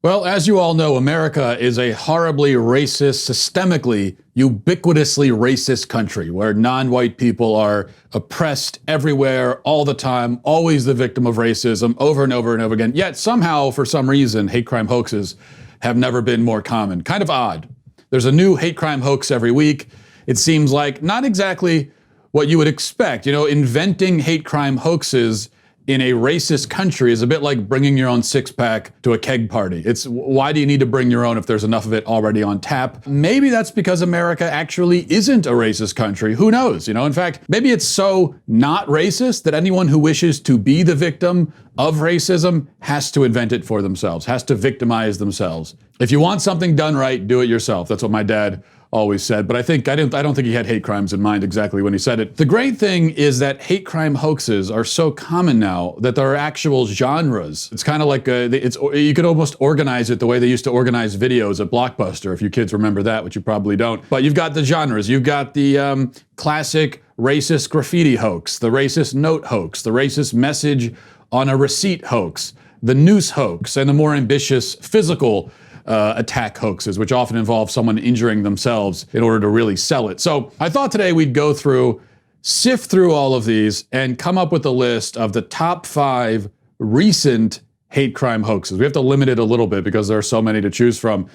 Well, as you all know, America is a horribly racist, systemically, ubiquitously racist country where non-white people are oppressed everywhere, all the time, always the victim of racism, over and over and over again. Yet somehow, for some reason, hate crime hoaxes have never been more common. Kind of odd. There's a new hate crime hoax every week. It seems like not exactly what you would expect. You know, inventing hate crime hoaxes in a racist country is a bit like bringing your own six-pack to a keg party. It's why do you need to bring your own if there's enough of it already on tap? Maybe that's because America actually isn't a racist country. Who knows? You know, in fact, maybe it's so not racist that anyone who wishes to be the victim of racism has to invent it for themselves, has to victimize themselves. If you want something done right, do it yourself. That's what my dad always said, but I don't think he had hate crimes in mind exactly when he said it. The great thing is that hate crime hoaxes are so common now that there are actual genres. It's kind of like you could almost organize it the way they used to organize videos at Blockbuster, if you kids remember that, which you probably don't. But you've got the genres. You've got the classic racist graffiti hoax, the racist note hoax, the racist message on a receipt hoax, the noose hoax, and the more ambitious physical attack hoaxes, which often involve someone injuring themselves in order to really sell it. So I thought today we'd go through, sift through all of these and come up with a list of the top 5 recent hate crime hoaxes. We have to limit it a little bit because there are so many to choose from.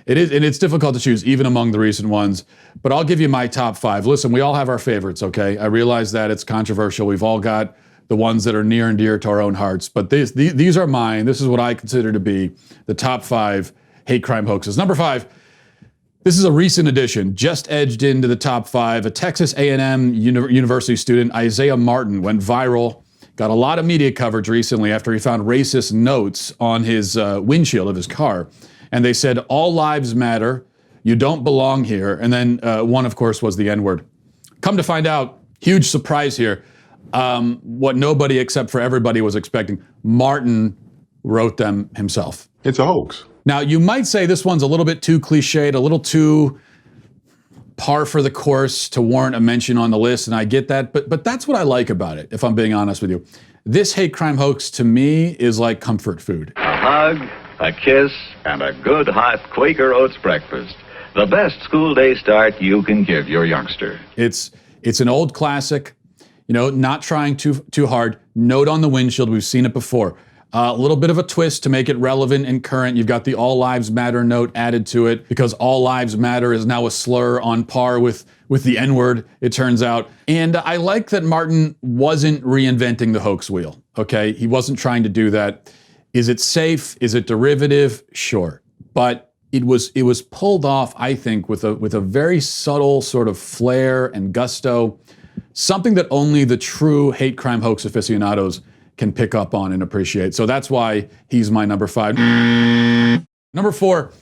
And it's difficult to choose even among the recent ones, but I'll give you my top 5. Listen, we all have our favorites, okay? I realize that it's controversial. We've all got the ones that are near and dear to our own hearts, but these are mine. This is what I consider to be the top 5 hate crime hoaxes. Number 5, this is a recent addition, just edged into the top 5. A Texas A&M University student, Isaiah Martin, went viral, got a lot of media coverage recently after he found racist notes on his windshield of his car. And they said, "All lives matter, you don't belong here." And then one, of course, was the N-word. Come to find out, huge surprise here, what nobody except for everybody was expecting, Martin wrote them himself. It's a hoax. Now, you might say this one's a little bit too cliched, a little too par for the course to warrant a mention on the list, and I get that, but that's what I like about it, if I'm being honest with you. This hate crime hoax, to me, is like comfort food. A hug, a kiss, and a good hot Quaker Oats breakfast. The best school day start you can give your youngster. It's an old classic, you know, not trying too hard. Note on the windshield, we've seen it before. A little bit of a twist to make it relevant and current. You've got the All Lives Matter note added to it because All Lives Matter is now a slur on par with the N-word, it turns out. And I like that Martin wasn't reinventing the hoax wheel, okay? He wasn't trying to do that. Is it safe? Is it derivative? Sure. But it was pulled off, I think, with a very subtle sort of flair and gusto, something that only the true hate crime hoax aficionados can pick up on and appreciate. So that's why he's my number 5. Number 4,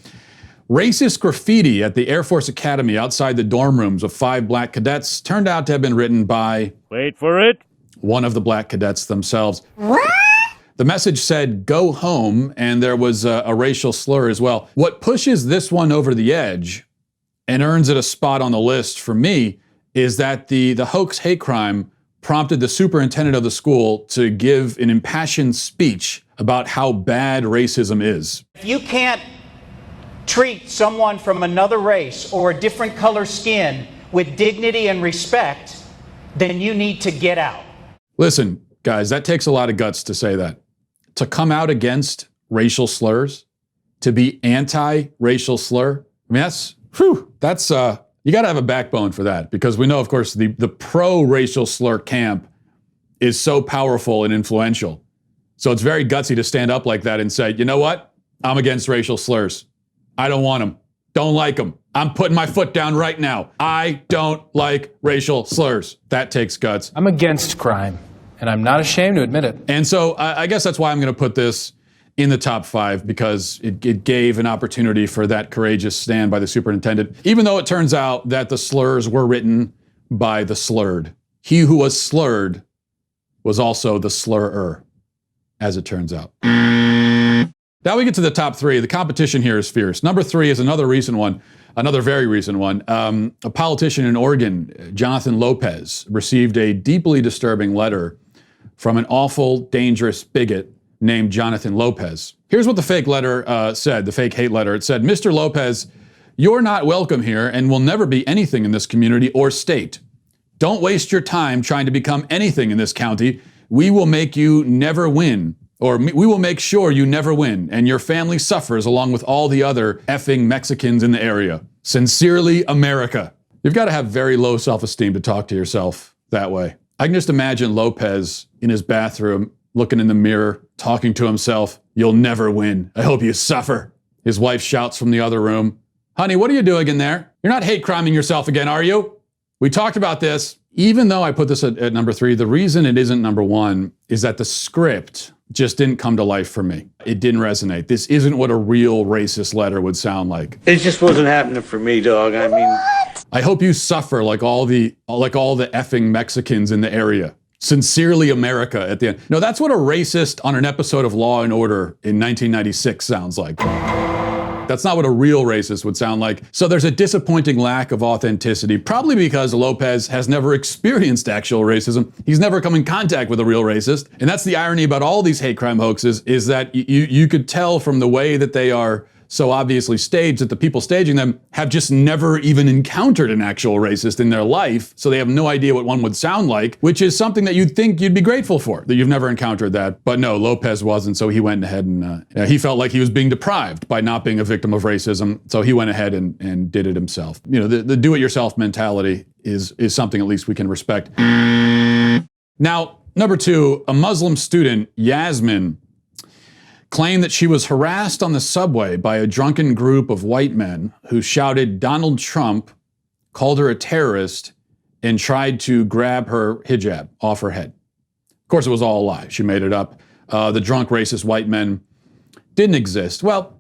racist graffiti at the Air Force Academy outside the dorm rooms of 5 black cadets turned out to have been written by, wait for it, one of the black cadets themselves. What? The message said, "Go home," and there was a racial slur as well. What pushes this one over the edge and earns it a spot on the list for me is that the hoax hate crime prompted the superintendent of the school to give an impassioned speech about how bad racism is. If you can't treat someone from another race or a different color skin with dignity and respect, then you need to get out. Listen, guys, that takes a lot of guts to say that. To come out against racial slurs, to be anti-racial slur, I mean, that's you got to have a backbone for that, because we know, of course, the pro-racial slur camp is so powerful and influential. So it's very gutsy to stand up like that and say, you know what? I'm against racial slurs. I don't want them. Don't like them. I'm putting my foot down right now. I don't like racial slurs. That takes guts. I'm against crime, and I'm not ashamed to admit it. And so I guess that's why I'm going to put this in the top 5, because it gave an opportunity for that courageous stand by the superintendent, even though it turns out that the slurs were written by the slurred. He who was slurred was also the slurrer, as it turns out. Now we get to the top 3. The competition here is fierce. Number 3 is another recent one, another very recent one. A politician in Oregon, Jonathan Lopez, received a deeply disturbing letter from an awful, dangerous bigot named Jonathan Lopez. Here's what the fake letter said, the fake hate letter. It said, Mr. Lopez, you're not welcome here and will never be anything in this community or state. Don't waste your time trying to become anything in this county. We will make you never win, or we will make sure you never win, and your family suffers along with all the other effing Mexicans in the area. Sincerely, America. You've got to have very low self-esteem to talk to yourself that way. I can just imagine Lopez in his bathroom, looking in the mirror, talking to himself. You'll never win. I hope you suffer. His wife shouts from the other room, honey, what are you doing in there? You're not hate criming yourself again, are you? We talked about this. Even though I put this at number 3, the reason it isn't number 1 is that the script just didn't come to life for me. It didn't resonate. This isn't what a real racist letter would sound like. It just wasn't happening for me, dog. I mean, I hope you suffer like all the effing Mexicans in the area. Sincerely, America at the end. No, that's what a racist on an episode of Law and Order in 1996 sounds like. That's not what a real racist would sound like. So there's a disappointing lack of authenticity, probably because Lopez has never experienced actual racism. He's never come in contact with a real racist. And that's the irony about all these hate crime hoaxes, is that you could tell from the way that they are so obviously staged that the people staging them have just never even encountered an actual racist in their life, so they have no idea what one would sound like, which is something that you'd think you'd be grateful for, that you've never encountered that. But no, Lopez wasn't, so he went ahead and he felt like he was being deprived by not being a victim of racism, so he went ahead and did it himself. You know, the do-it-yourself mentality is something at least we can respect. Now, number 2, a Muslim student, Yasmin, claimed that she was harassed on the subway by a drunken group of white men who shouted Donald Trump, called her a terrorist, and tried to grab her hijab off her head. Of course, it was all a lie. She made it up. The drunk, racist white men didn't exist. Well,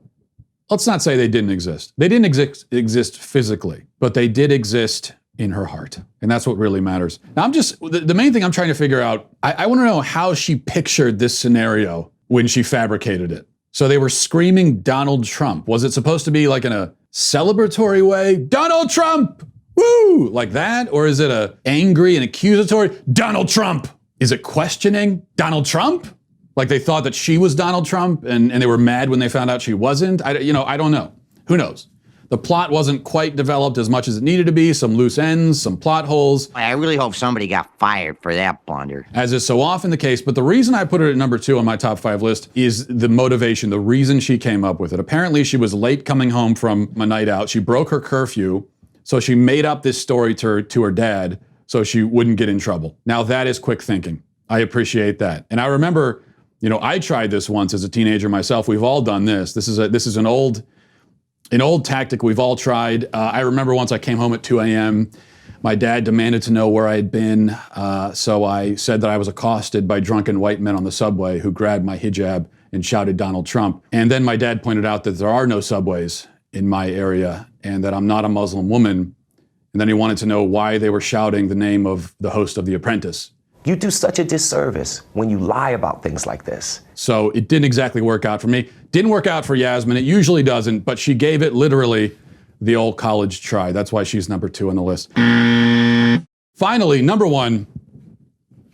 let's not say they didn't exist. They didn't exist physically, but they did exist in her heart. And that's what really matters. Now, the main thing I'm trying to figure out, I want to know how she pictured this scenario when she fabricated it. So they were screaming Donald Trump. Was it supposed to be like in a celebratory way? Donald Trump! Woo! Like that? Or is it a angry and accusatory? Donald Trump! Is it questioning Donald Trump? Like they thought that she was Donald Trump and they were mad when they found out she wasn't? I don't know. Who knows? The plot wasn't quite developed as much as it needed to be. Some loose ends, some plot holes. I really hope somebody got fired for that blunder. As is so often the case, but the reason I put it at number 2 on my top 5 list is the motivation, the reason she came up with it. Apparently she was late coming home from a night out. She broke her curfew, so she made up this story to her dad so she wouldn't get in trouble. Now that is quick thinking. I appreciate that. And I remember, I tried this once as a teenager myself. We've all done this. This is an old tactic we've all tried. I remember once I came home at 2 a.m. My dad demanded to know where I had been, so I said that I was accosted by drunken white men on the subway who grabbed my hijab and shouted Donald Trump. And then my dad pointed out that there are no subways in my area and that I'm not a Muslim woman. And then he wanted to know why they were shouting the name of the host of The Apprentice. You do such a disservice when you lie about things like this. So it didn't exactly work out for me. Didn't work out for Yasmin. It usually doesn't, but she gave it literally the old college try. That's why she's number 2 on the list. Finally, number 1,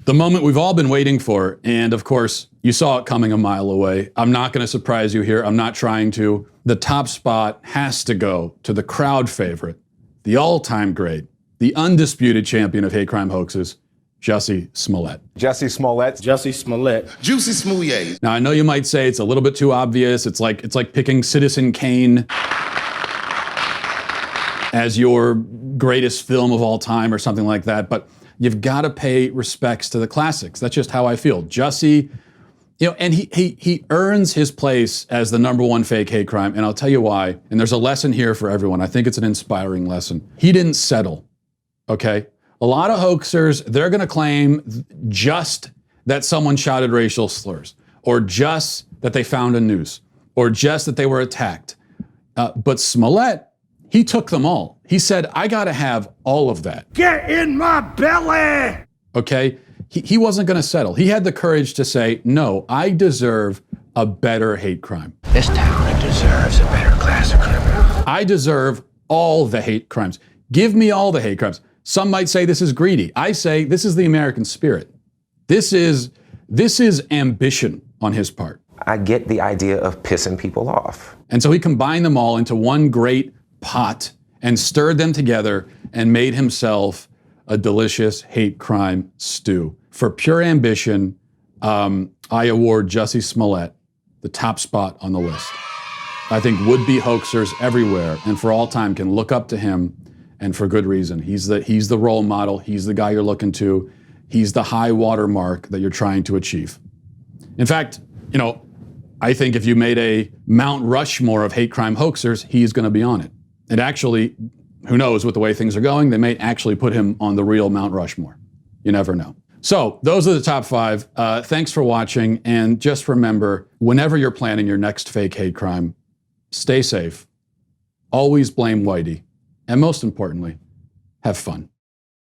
the moment we've all been waiting for. And of course, you saw it coming a mile away. I'm not going to surprise you here. I'm not trying to. The top spot has to go to the crowd favorite, the all-time great, the undisputed champion of hate crime hoaxes, Jussie Smollett. Jussie Smollett. Jussie Smollett. Juicy Smoothie. Now, I know you might say it's a little bit too obvious. It's like picking Citizen Kane as your greatest film of all time or something like that. But you've got to pay respects to the classics. That's just how I feel. Jussie, and he earns his place as the number 1 fake hate crime. And I'll tell you why. And there's a lesson here for everyone. I think it's an inspiring lesson. He didn't settle, okay? A lot of hoaxers, they're going to claim just that someone shouted racial slurs, or just that they found a noose, or just that they were attacked. But Smollett, he took them all. He said, I got to have all of that. Get in my belly! Okay? He wasn't going to settle. He had the courage to say, no, I deserve a better hate crime. This town deserves a better class of criminal. I deserve all the hate crimes. Give me all the hate crimes. Some might say this is greedy. I say this is the American spirit. This is ambition on his part. I get the idea of pissing people off. And so he combined them all into one great pot and stirred them together and made himself a delicious hate crime stew. For pure ambition, I award Jussie Smollett the top spot on the list. I think would-be hoaxers everywhere and for all time can look up to him, and for good reason. He's the role model. He's the guy you're looking to. He's the high water mark that you're trying to achieve. In fact, I think if you made a Mount Rushmore of hate crime hoaxers, he's going to be on it. And actually, who knows, with the way things are going, they may actually put him on the real Mount Rushmore. You never know. So those are the top 5. Thanks for watching. And just remember, whenever you're planning your next fake hate crime, stay safe. Always blame Whitey. And most importantly, have fun.